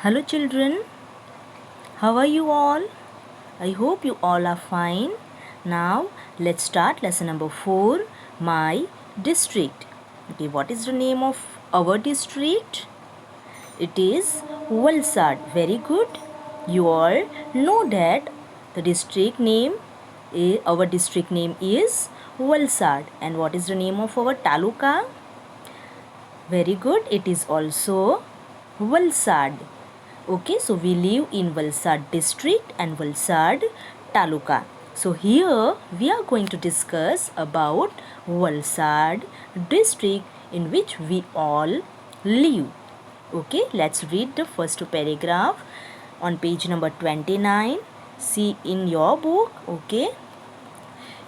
Hello children, how are you all? I hope you all are fine. Now let's start lesson number 4, my district. Okay, what is the name of our district? It is Valsad. Very good. You all know that the district name, our district name is Valsad. And what is the name of our taluka? Very good. It is also Valsad. Okay, so we live in Valsad district and Valsad taluka. So here we are going to discuss about Valsad district in which we all live. Okay, let's read the first paragraph on page number 29. See in your book. Okay,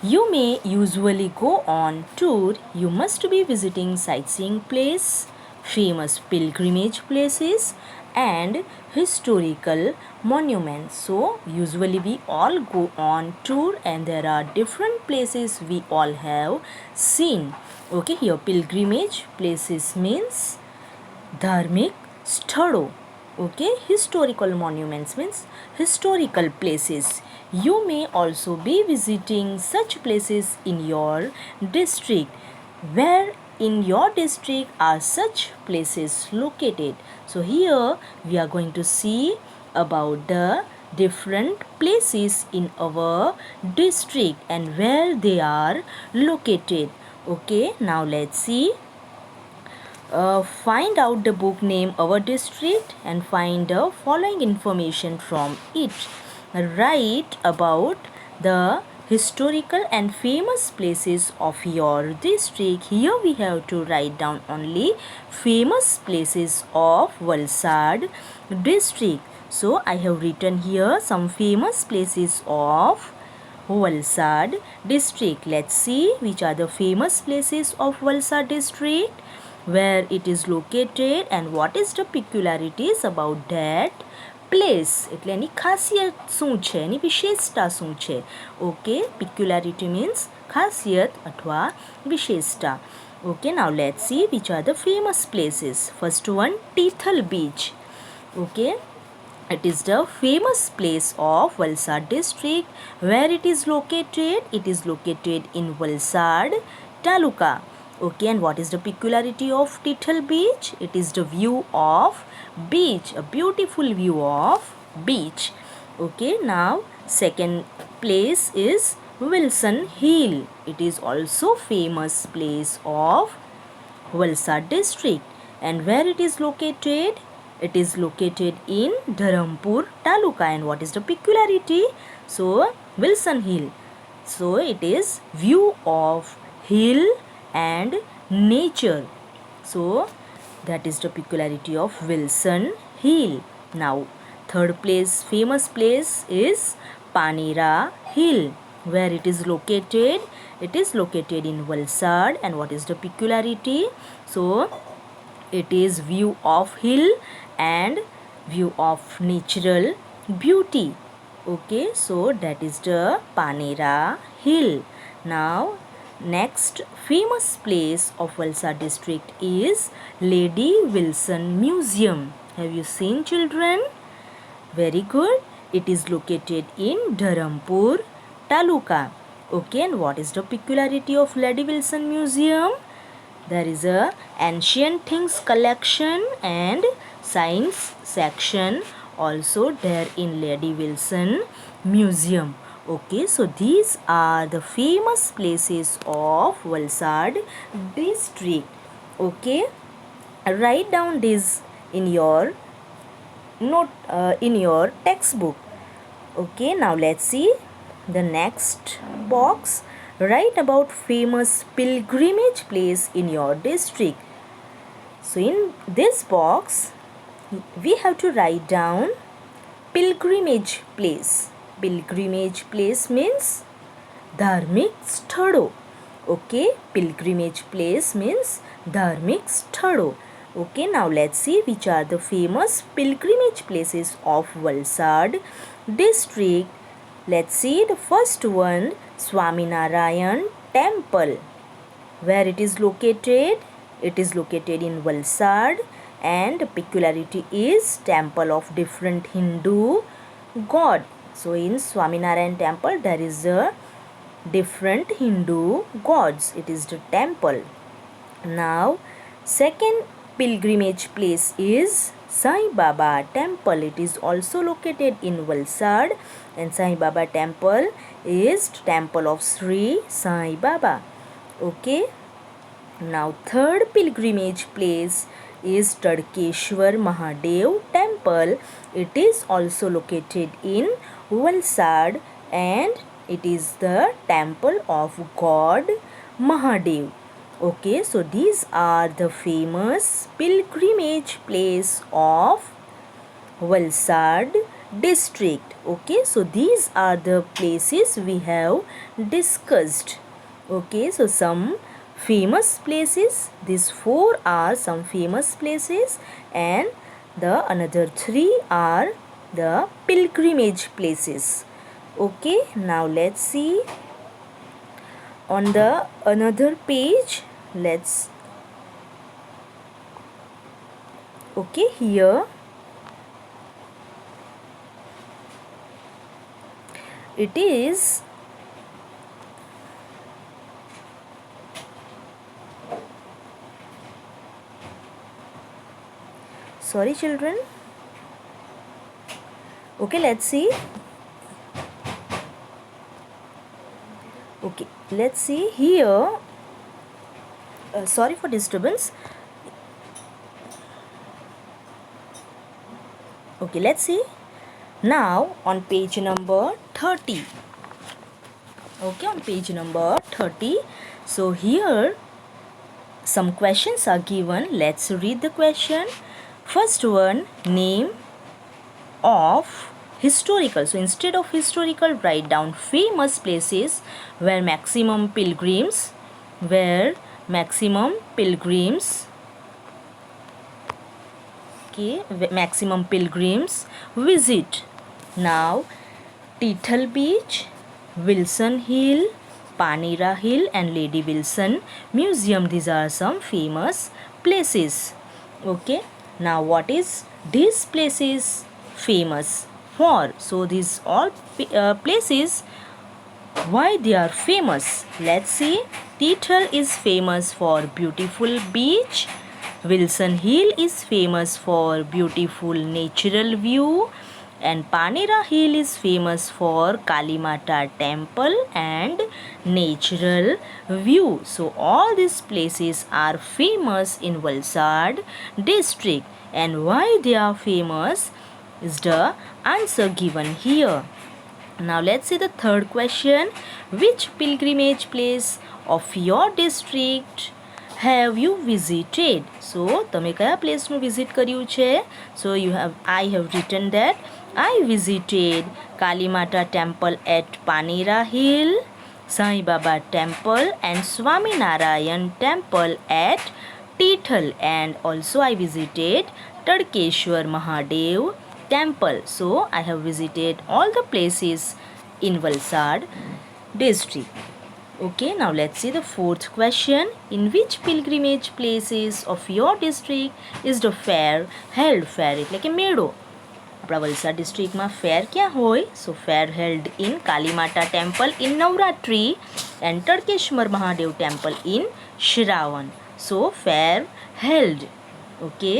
you may usually go on tour. You must be visiting sightseeing place, famous pilgrimage places and historical monuments. So usually we all go on tour and there are different places we all have seen. Okay, here pilgrimage places means धार्मिक स्थलों. Okay, historical monuments means historical places. You may also be visiting such places in your district. Where in your district are such places located? So here we are going to see about the different places in our district and where they are located. Okay, now let's see. Find out the book name Our District and find the following information from it. Write about the historical and famous places of your district. Here we have to write down only famous places of Valsad district. So I have written here some famous places of Valsad district. Let's see which are the famous places of Valsad district, where it is located and what is the peculiarities about that place. એટલે એની ખાસિયત શું છે, એની વિશેષતા શું છે. Okay, peculiarity means ખાસિયત અથવા વિશેષતા. Okay, now let's see which are the famous places. First one, Tithal Beach. Okay, it is the famous place of Valsad district. Where it is located? It is located in Valsad taluka. Okay, and what is the peculiarity of Tithal Beach? It is the view of beach, a beautiful view of beach. Okay, now second place is Wilson Hill. It is also famous place of Valsad district. And where it is located? It is located in Dharampur taluka. And what is the peculiarity? So Wilson Hill. So it is view of hill and nature. So that is the peculiarity of Wilson Hill. Now third place, famous place is Panera Hill. Where it is located? It is located in Valsad. And what is the peculiarity? So it is view of hill and view of natural beauty. Okay, so that is the Panera Hill. Now next famous place of Valsad district is Lady Wilson Museum. Have you seen, children? Very good. It is located in Dharampur taluka. Okay, and what is the peculiarity of Lady Wilson Museum? There is a ancient things collection and science section also there in Lady Wilson Museum. Okay, so these are the famous places of Valsad district. Okay, write down this in your note, in your textbook. Okay, now let's see the next box. Write about famous pilgrimage place in your district. So in this box we have to write down pilgrimage place. Pilgrimage place means धार्मिक स्थलों. Okay, pilgrimage place means धार्मिक स्थलों. Okay, now let's see which are the famous pilgrimage places of Valsad district. Let's see the first one, Swaminarayan Temple. Where it is located? It is located in Valsad. and peculiarity is temple of different Hindu god. So in Swaminarayan temple there is a different Hindu gods. It is the temple. Now second pilgrimage place is Sai Baba temple. It is also located in Valsad, and Sai Baba temple is temple of Sri Sai Baba. Okay. Now third pilgrimage place is Tadkeshwar Mahadev temple. It is also located in Valsad, and it is the temple of God Mahadev. Okay, so these are the famous pilgrimage place of Valsad district. Okay, so these are the places we have discussed. Okay, so some famous places, these four are some famous places, and the another three are the pilgrimage places. Okay, now let's see on the another page. Let's okay, here it is sorry children. Okay, let's see. Okay, let's see here. Sorry for disturbance. Okay, let's see now on page number 30. Okay, on page number 30. So here some questions are given. Let's read the question. First one, name of historical. So instead of historical, write down famous places where maximum pilgrims maximum pilgrims visit. Now Tithal Beach, Wilson Hill, Panira Hill and Lady Wilson Museum. These are some famous places. Okay, now what is these places famous for? So these all places, why they are famous? Let's see. Tithal is famous for beautiful beach. Wilson Hill is famous for beautiful natural view, and Panira Hill is famous for Kalimata temple and natural view. So all these places are famous in Valsad district, and why they are famous is the answer given here. Now let's see the third question. Which pilgrimage place of your district have you visited? So તમે કયા પ્લેસનું visit કર્યું છે? So I have written that I visited Kalimata temple at Panira Hill, Sai Baba temple and Swaminarayan temple at Tithal, and also I visited Tadkeshwar Mahadev temple. So I have visited all the places in Valsad district. Okay, now let's see the fourth question. In which pilgrimage places of your district is the fair held? Fair એટલે કે મેળો. આપણા Valsad ડિસ્ટ્રિક્ટમાં fair ક્યાં હોય? So fair held in Kalimata temple in Navratri and Tadkeshwar Mahadev temple in Shravan. So fair held. Okay,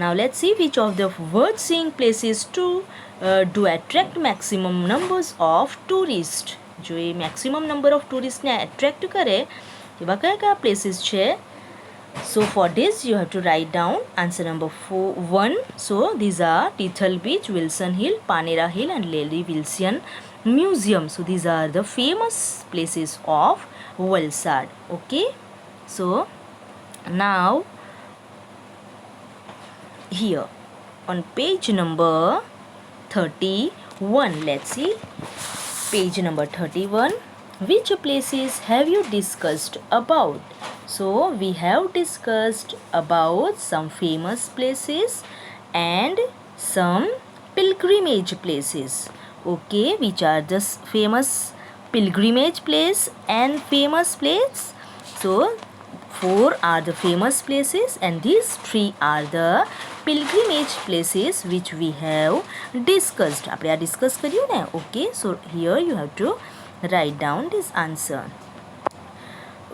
now let's see which of the worth seeing places do attract maximum numbers of tourists. जो ये maximum number of tourist ने attract करे एवा क्या क्या places छे? So for this you have to write down answer number 1. So these are Tithal Beach, Wilson Hill, Panira Hill and Lady Wilson Museum. So these are the famous places of Valsad. Okay, so now here on page number 31, let's see page number 31. Which places have you discussed about? So we have discussed about some famous places and some pilgrimage places. Okay, which are the famous pilgrimage place and famous place? So 4 are the famous places and these 3 are the pilgrimage places which we have discussed. આપણે આ discuss કર્યું ને. Okay, so here you have to write down this answer.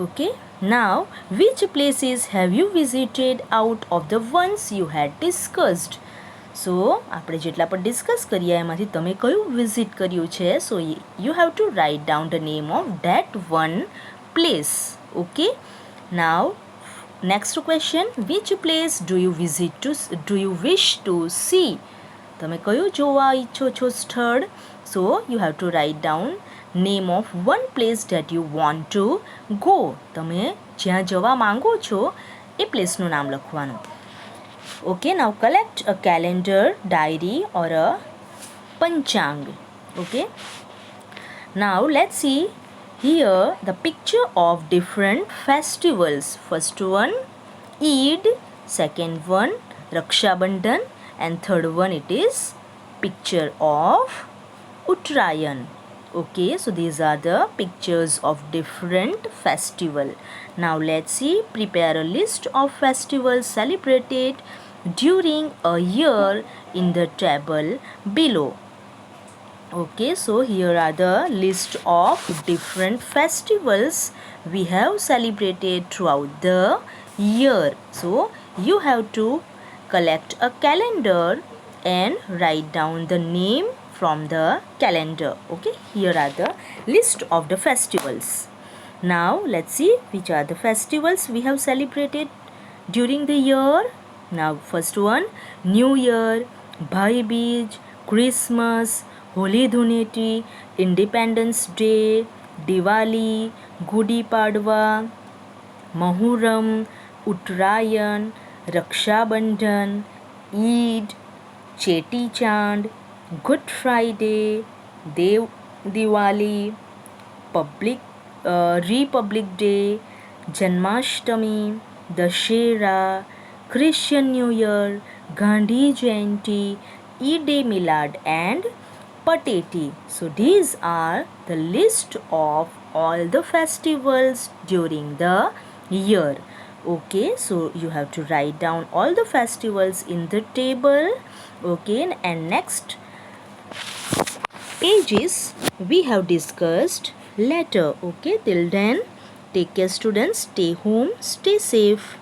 Okay, now which places have you visited out of the ones you had discussed? સો આપણે જેટલા પણ discuss કર્યા એમાંથી તમે કયું વિઝિટ કર્યું છે? So you have to write down the name of that one place. Okay, now next question, which place do you wish two C? તમે કયું જોવા ઈચ્છો છો સ્થળ? So you have to write down name of one place that you want to go. તમે જ્યાં જવા માંગો છો એ પ્લેસનું નામ લખવાનું. Okay, now collect a calendar, diary or a panchang. Okay, now let's see here the picture of different festivals. First one Eid, second one Raksha Bandhan, and third one it is picture of Uttarayan. Okay, so these are the pictures of different festival. Now let's see, prepare a list of festivals celebrated during a year in the table below. Okay, so here are the list of different festivals we have celebrated throughout the year. So you have to collect a calendar and write down the name from the calendar. Okay, here are the list of the festivals. Now let's see which are the festivals we have celebrated during the year. Now first one, New Year, Bhai Beej, Christmas, Holi Dhuneti, Independence Day, Diwali, Gudi Padwa, Mahuram, Uttarayan, Raksha Bandhan, Eid, Cheti Chand, Good Friday, Diwali, Republic Day, Janmashtami, Dashera, Christian New Year, Gandhi Jayanti, Eid-e-Milad and Pateti. So these are the list of all the festivals during the year. Okay, so you have to write down all the festivals in the table. Okay, and next pages we have discussed later. Okay, till then take care students, stay home, stay safe.